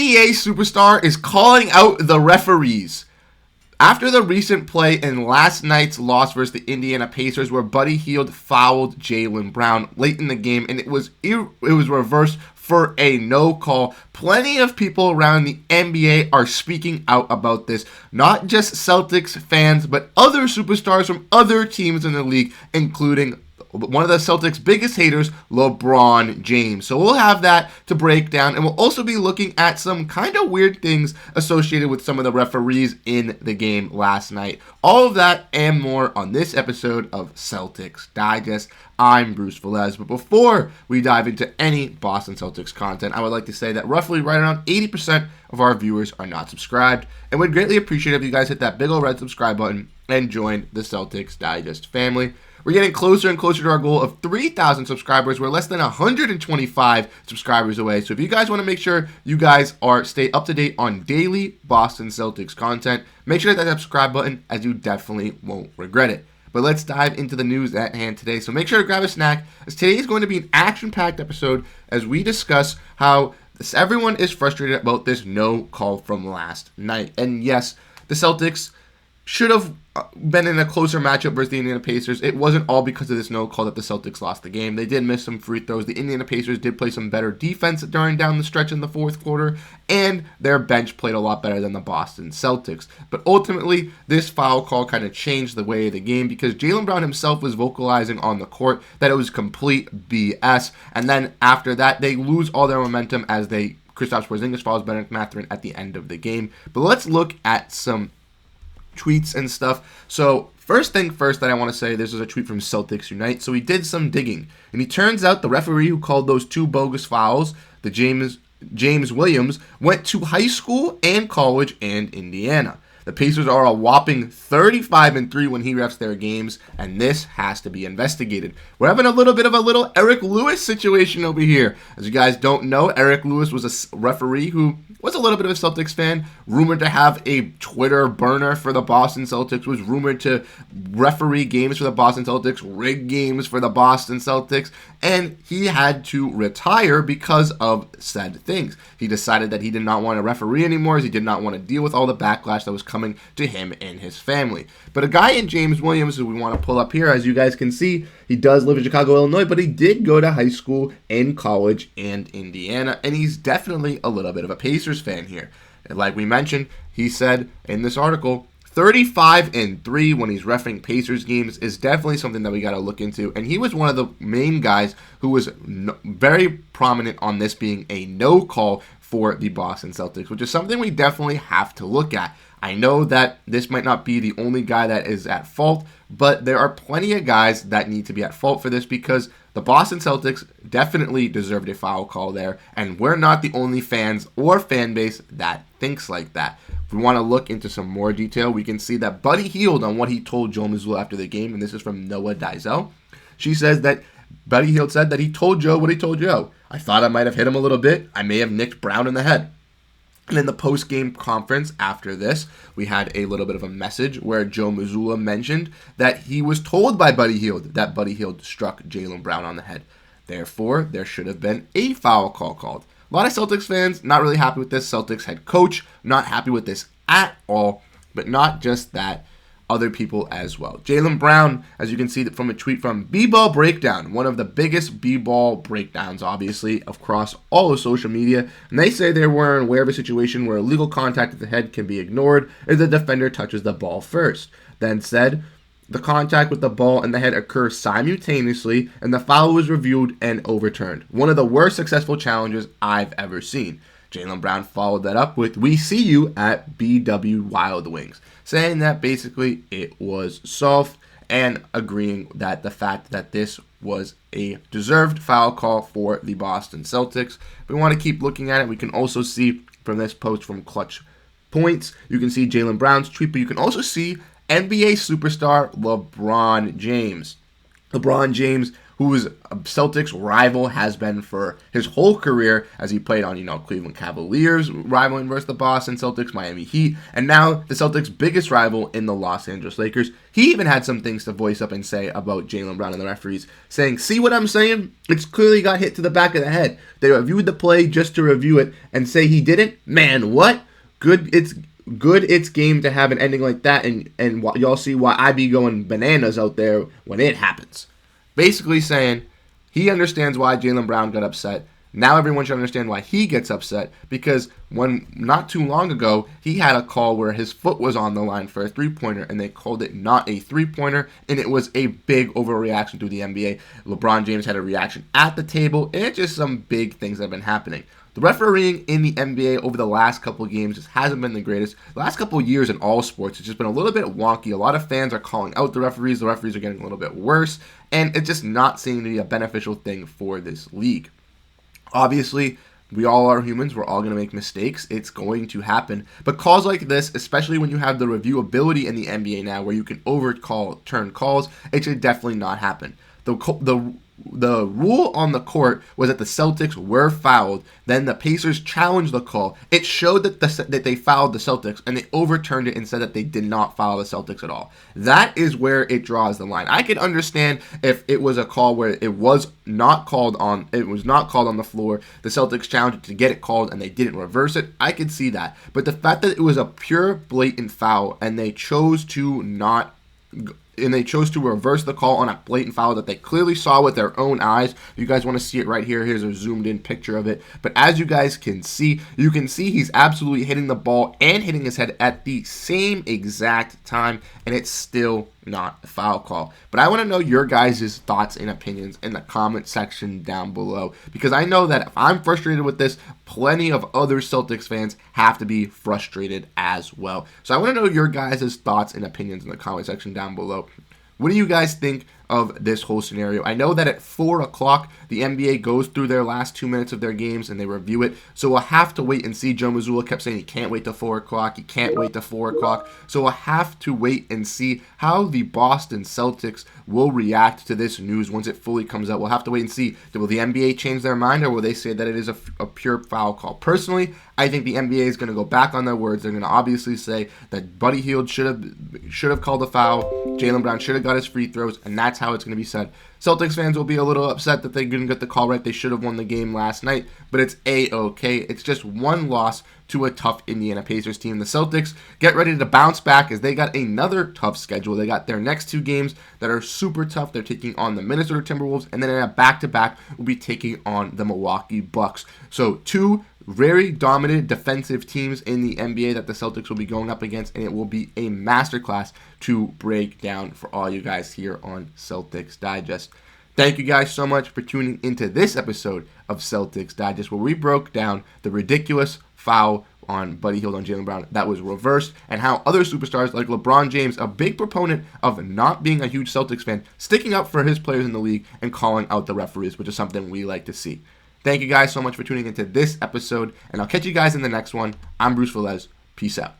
NBA superstar is calling out the referees. After the recent play in last night's loss versus the Indiana Pacers, where Buddy Hield fouled Jaylen Brown late in the game, and it was reversed for a no call. Plenty of people around the NBA are speaking out about this. Not just Celtics fans, but other superstars from other teams in the league, including one of the Celtics' biggest haters, LeBron James. So we'll have that to break down, and we'll also be looking at some kind of weird things associated with some of the referees in the game last night. All of that and more on this episode of Celtics Digest. I'm Bruce Veliz, but before we dive into any Boston Celtics content, I would like to say that roughly right around 80% of our viewers are not subscribed, and would greatly appreciate if you guys hit that big old red subscribe button and join the Celtics Digest family. We're getting closer and closer to our goal of 3,000 subscribers. We're less than 125 subscribers away. So if you guys want to make sure you guys stay up to date on daily Boston Celtics content, make sure to hit that subscribe button, as you definitely won't regret it. But let's dive into the news at hand today. So make sure to grab a snack, as today is going to be an action-packed episode as we discuss how everyone is frustrated about this no call from last night. And yes, the Celtics should have been in a closer matchup versus the Indiana Pacers. It wasn't all because of this no call that the Celtics lost the game. They did miss some free throws. The Indiana Pacers did play some better defense during down the stretch in the fourth quarter, and their bench played a lot better than the Boston Celtics. But ultimately, this foul call kind of changed the way of the game, because Jaylen Brown himself was vocalizing on the court that it was complete BS. And then after that, they lose all their momentum as Kristaps Porzingis fouls Bennett Mathurin at the end of the game. But let's look at some tweets and stuff. So first thing first that I want to say, this is a tweet from Celtics Unite. So he did some digging, and he turns out the referee who called those two bogus fouls, the James Williams, went to high school and college and Indiana. The Pacers are a whopping 35-3 when he refs their games, and this has to be investigated. We're having a little bit of a Eric Lewis situation over here. As you guys don't know, Eric Lewis was a referee who was a little bit of a Celtics fan, rumored to have a Twitter burner for the Boston Celtics, was rumored to referee games for the Boston Celtics, rig games for the Boston Celtics, and he had to retire because of said things. He decided that he did not want to referee anymore, as he did not want to deal with all the backlash that was coming to him and his family. But a guy in James Williams, who we want to pull up here, as you guys can see, he does live in Chicago, Illinois, but he did go to high school and college and Indiana, and he's definitely a little bit of a Pacers fan here. And like we mentioned, he said in this article, 35-3 when he's reffing Pacers games is definitely something that we got to look into. And he was one of the main guys who was very prominent on this being a no call for the Boston Celtics, which is something we definitely have to look at. I know that this might not be the only guy that is at fault, but there are plenty of guys that need to be at fault for this, because the Boston Celtics definitely deserved a foul call there, and we're not the only fans or fan base that thinks like that. If we want to look into some more detail, we can see that Buddy Hield on what he told Joe Mazzulla after the game, and this is from Noah Dizel. She says that Buddy Hield said that he told Joe what he told Joe. I thought I might have hit him a little bit. I may have nicked Brown in the head. And in the post-game conference after this, we had a little bit of a message where Joe Mazzulla mentioned that he was told by Buddy Hield that Buddy Hield struck Jaylen Brown on the head. Therefore, there should have been a foul call called. A lot of Celtics fans not really happy with this. Celtics head coach not happy with this at all. But not just that, other people as well. Jaylen Brown, as you can see from a tweet from B-Ball Breakdown, one of the biggest B-Ball breakdowns, obviously, across all of social media. And they say they were aware of a situation where illegal contact at the head can be ignored if the defender touches the ball first. Then said, the contact with the ball and the head occurs simultaneously, and the foul was reviewed and overturned. One of the worst successful challenges I've ever seen. Jaylen Brown followed that up with, we see you at BW Wild Wings, saying that basically it was soft, and agreeing that the fact that this was a deserved foul call for the Boston Celtics. If we want to keep looking at it, we can also see from this post from Clutch Points, you can see Jaylen Brown's tweet, but you can also see NBA superstar LeBron James. LeBron James whose Celtics rival has been for his whole career, as he played on, Cleveland Cavaliers, rivaling versus the Boston Celtics, Miami Heat, and now the Celtics' biggest rival in the Los Angeles Lakers. He even had some things to voice up and say about Jaylen Brown and the referees, saying, "See what I'm saying? It's clearly got hit to the back of the head. They reviewed the play just to review it and say he didn't? Man, what? It's game to have an ending like that, and y'all see why I be going bananas out there when it happens." Basically saying he understands why Jaylen Brown got upset. Now everyone should understand why he gets upset, because when not too long ago he had a call where his foot was on the line for a three-pointer and they called it not a three-pointer, and it was a big overreaction to the NBA. LeBron James had a reaction at the table, and it's just some big things that have been happening. The refereeing in the NBA over the last couple of games just hasn't been the greatest. The last couple of years in all sports, it's just been a little bit wonky. A lot of fans are calling out the referees. The referees are getting a little bit worse, and it's just not seeming to be a beneficial thing for this league. Obviously, we all are humans. We're all going to make mistakes. It's going to happen. But calls like this, especially when you have the reviewability in the NBA now where you can overturn calls, it should definitely not happen. The rule on the court was that the Celtics were fouled. Then the Pacers challenged the call. It showed that they fouled the Celtics, and they overturned it and said that they did not foul the Celtics at all. That is where it draws the line. I could understand if it was a call where it was not called on the floor. The Celtics challenged it to get it called, and they didn't reverse it. I could see that. But the fact that it was a pure, blatant foul, and they chose to reverse the call on a blatant foul that they clearly saw with their own eyes. You guys want to see it right here. Here's a zoomed in picture of it. But as you guys can see, he's absolutely hitting the ball and hitting his head at the same exact time, and it's still not a foul call. But I want to know your guys' thoughts and opinions in the comment section down below, because I know that if I'm frustrated with this, plenty of other Celtics fans have to be frustrated as well. So I want to know your guys' thoughts and opinions in the comment section down below. What do you guys think of this whole scenario? I know that at 4 o'clock, the NBA goes through their last 2 minutes of their games and they review it. So we'll have to wait and see. Joe Mazzulla kept saying he can't wait till 4 o'clock. He can't wait till 4 o'clock. So we'll have to wait and see how the Boston Celtics will react to this news once it fully comes out. We'll have to wait and see. Will the NBA change their mind, or will they say that it is a pure foul call? Personally, I think the NBA is going to go back on their words. They're going to obviously say that Buddy Hield should have called a foul. Jaylen Brown should have got his free throws, and that's how it's going to be said. Celtics fans will be a little upset that they didn't get the call right. They should have won the game last night, but it's A-okay. It's just one loss to a tough Indiana Pacers team. The Celtics get ready to bounce back as they got another tough schedule. They got their next 2 games that are super tough. They're taking on the Minnesota Timberwolves, and then in a back-to-back, will be taking on the Milwaukee Bucks. So 2 very dominant defensive teams in the NBA that the Celtics will be going up against, and it will be a masterclass to break down for all you guys here on Celtics Digest. Thank you guys so much for tuning into this episode of Celtics Digest, where we broke down the ridiculous foul on Buddy Hield on Jaylen Brown that was reversed, and how other superstars like LeBron James, a big proponent of not being a huge Celtics fan, sticking up for his players in the league and calling out the referees, which is something we like to see. Thank you guys so much for tuning into this episode, and I'll catch you guys in the next one. I'm Bruce Veliz. Peace out.